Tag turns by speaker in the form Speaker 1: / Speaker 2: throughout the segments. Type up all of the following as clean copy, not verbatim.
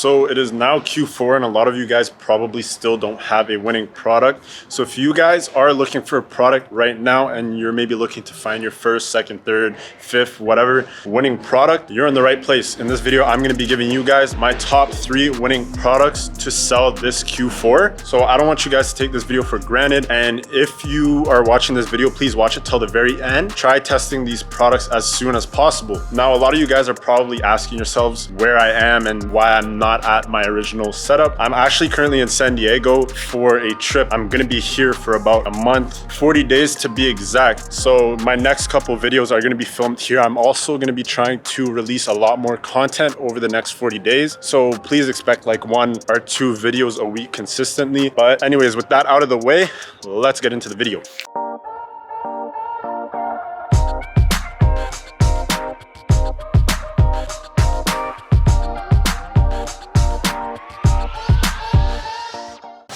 Speaker 1: So it is now Q4 and a lot of you guys probably still don't have a winning product. So if you guys are looking for a product right now and you're maybe looking to find your first, second, third, fifth, whatever winning product, you're in the right place. In this video, I'm gonna be giving you guys my top 3 winning products to sell this Q4. So I don't want you guys to take this video for granted. And if you are watching this video, please watch it till the very end. Try testing these products as soon as possible. Now, a lot of you guys are probably asking yourselves where I am and why I'm not at my original setup. I'm actually currently in San Diego for a trip. I'm gonna be here for about a month, 40 days to be exact. So my next couple videos are gonna be filmed here. I'm also gonna be trying to release a lot more content over the next 40 days. So please expect like 1 or 2 videos a week consistently. But anyways, with that out of the way, let's get into the video.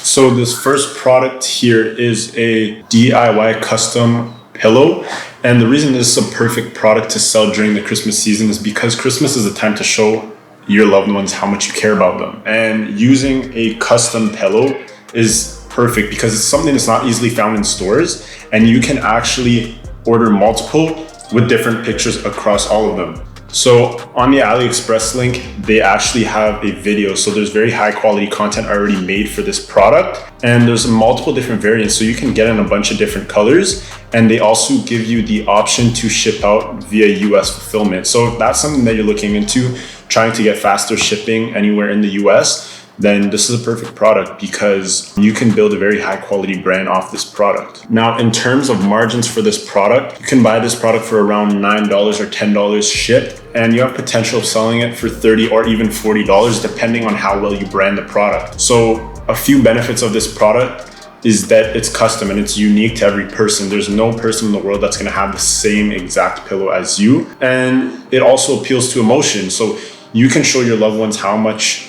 Speaker 1: So this first product here is a DIY custom pillow. And the reason this is a perfect product to sell during the Christmas season is because Christmas is a time to show your loved ones how much you care about them. And using a custom pillow is perfect because it's something that's not easily found in stores. And you can actually order multiple with different pictures across all of them. So on the AliExpress link, they actually have a video. So there's very high quality content already made for this product. And there's multiple different variants. So you can get in a bunch of different colors. And they also give you the option to ship out via US fulfillment. So if that's something that you're looking into, trying to get faster shipping anywhere in the US, then this is a perfect product because you can build a very high quality brand off this product. Now, in terms of margins for this product, you can buy this product for around $9 or $10 shipped, and you have potential of selling it for $30 or even $40 depending on how well you brand the product. So a few benefits of this product is that it's custom and it's unique to every person. There's no person in the world that's gonna have the same exact pillow as you. And it also appeals to emotion. So you can show your loved ones how much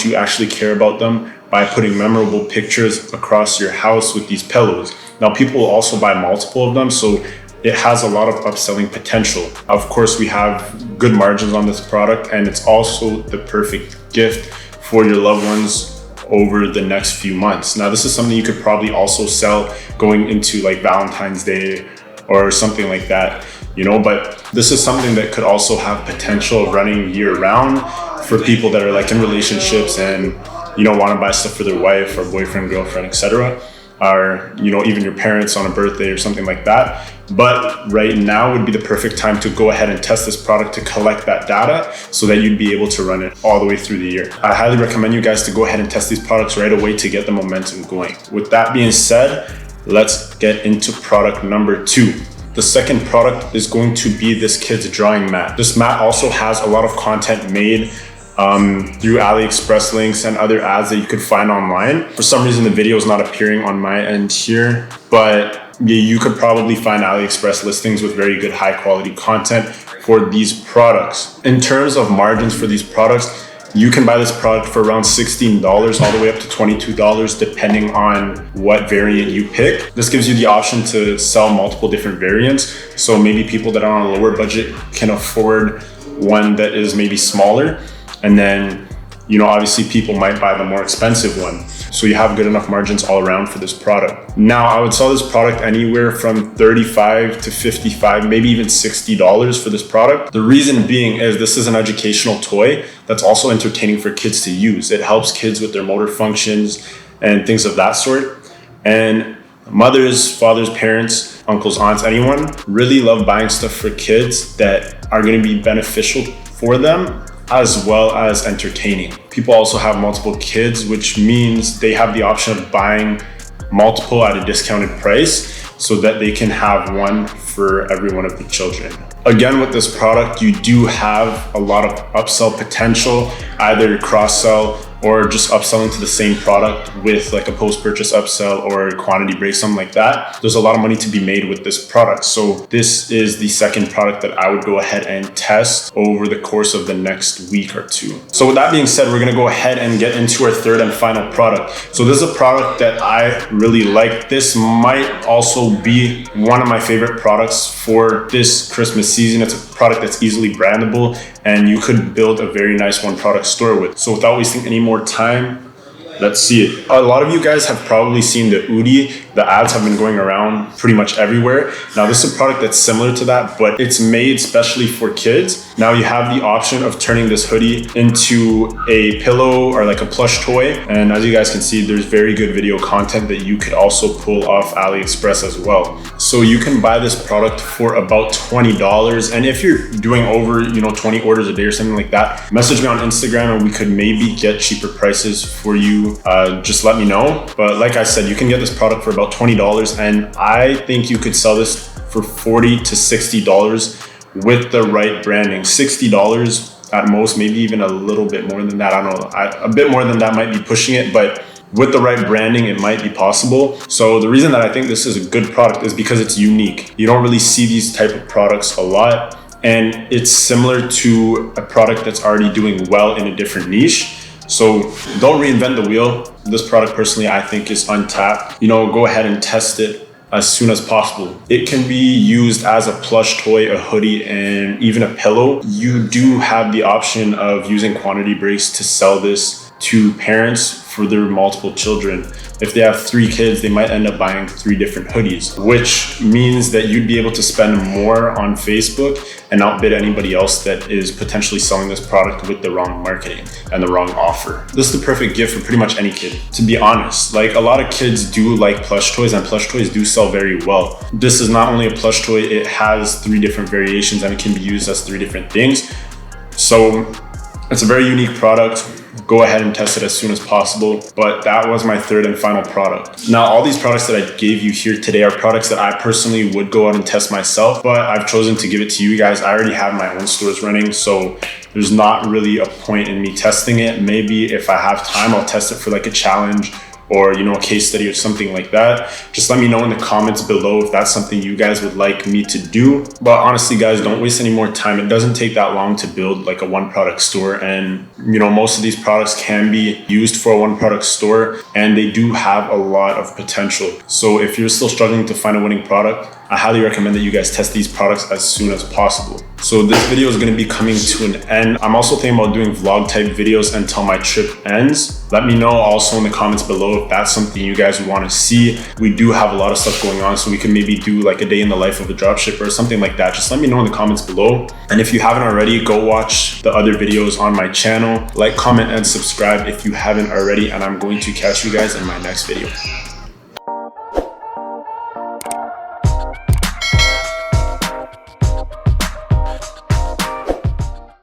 Speaker 1: you actually care about them by putting memorable pictures across your house with these pillows. Now, people will also buy multiple of them, so it has a lot of upselling potential. Of course, we have good margins on this product, and it's also the perfect gift for your loved ones over the next few months. Now, this is something you could probably also sell going into like Valentine's Day or something like that, you know, but this is something that could also have potential of running year round for people that are like in relationships and, you know, want to buy stuff for their wife or boyfriend, girlfriend, etc. Or, you know, even your parents on a birthday or something like that. But right now would be the perfect time to go ahead and test this product to collect that data so that you'd be able to run it all the way through the year. I highly recommend you guys to go ahead and test these products right away to get the momentum going. With that being said, let's get into product number 2. The second product is going to be this kid's drawing mat. This mat also has a lot of content made through AliExpress links and other ads that you could find online. For some reason, the video is not appearing on my end here, but you could probably find AliExpress listings with very good high quality content for these products. In terms of margins for these products, you can buy this product for around $16 all the way up to $22 depending on what variant you pick. This gives you the option to sell multiple different variants. So maybe people that are on a lower budget can afford one that is maybe smaller. And then, you know, obviously people might buy the more expensive one. So you have good enough margins all around for this product. Now, I would sell this product anywhere from $35 to $55, maybe even $60 for this product. The reason being is this is an educational toy that's also entertaining for kids to use. It helps kids with their motor functions and things of that sort. And mothers, fathers, parents, uncles, aunts, anyone really love buying stuff for kids that are going to be beneficial for them as well as entertaining. People also have multiple kids, which means they have the option of buying multiple at a discounted price so that they can have one for every one of the children. Again, with this product, you do have a lot of upsell potential, either cross-sell or just upselling to the same product with like a post-purchase upsell or quantity break, something like that. There's a lot of money to be made with this product. So this is the second product that I would go ahead and test over the course of the next week or 2. So with that being said, we're gonna go ahead and get into our third and final product. So this is a product that I really like. This might also be one of my favorite products for this Christmas season. It's a product that's easily brandable and you could build a very nice one product store with. So without wasting any more time, let's see it. A lot of you guys have probably seen the Hoodie. The ads have been going around pretty much everywhere. Now this is a product that's similar to that, but it's made specially for kids. Now you have the option of turning this hoodie into a pillow or like a plush toy. And as you guys can see, there's very good video content that you could also pull off AliExpress as well. So you can buy this product for about $20. And if you're doing over, 20 orders a day or something like that, message me on Instagram and we could maybe get cheaper prices for you. Just let me know. But like I said, you can get this product for about $20, and I think you could sell this for $40 to $60 with the right branding. $60 at most, maybe even a little bit more than that. I don't know. A bit more than that might be pushing it, but with the right branding, it might be possible. So the reason that I think this is a good product is because it's unique. You don't really see these type of products a lot, and it's similar to a product that's already doing well in a different niche. So don't reinvent the wheel. This product personally, I think, is untapped. Go ahead and test it as soon as possible. It can be used as a plush toy, a hoodie, and even a pillow. You do have the option of using quantity breaks to sell this to parents for their multiple children. If they have 3 kids, they might end up buying 3 different hoodies, which means that you'd be able to spend more on Facebook and outbid anybody else that is potentially selling this product with the wrong marketing and the wrong offer. This is the perfect gift for pretty much any kid, to be honest. Like, a lot of kids do like plush toys, and plush toys do sell very well. This is not only a plush toy, it has 3 different variations and it can be used as 3 different things. So it's a very unique product. Go ahead and test it as soon as possible. But that was my third and final product. Now, all these products that I gave you here today are products that I personally would go out and test myself, but I've chosen to give it to you guys. I already have my own stores running, so there's not really a point in me testing it. Maybe if I have time, I'll test it for like a challenge or a case study or something like that. Just let me know in the comments below if that's something you guys would like me to do. But honestly, guys, don't waste any more time. It doesn't take that long to build like a one product store, and most of these products can be used for a one product store, and they do have a lot of potential. So if you're still struggling to find a winning product, I highly recommend that you guys test these products as soon as possible. So this video is going to be coming to an end. I'm also thinking about doing vlog type videos until my trip ends. Let me know also in the comments below if that's something you guys want to see. We do have a lot of stuff going on, so we can maybe do like a day in the life of a dropshipper or something like that. Just let me know in the comments below. And if you haven't already, go watch the other videos on my channel. Like, comment, and subscribe if you haven't already. And I'm going to catch you guys in my next video.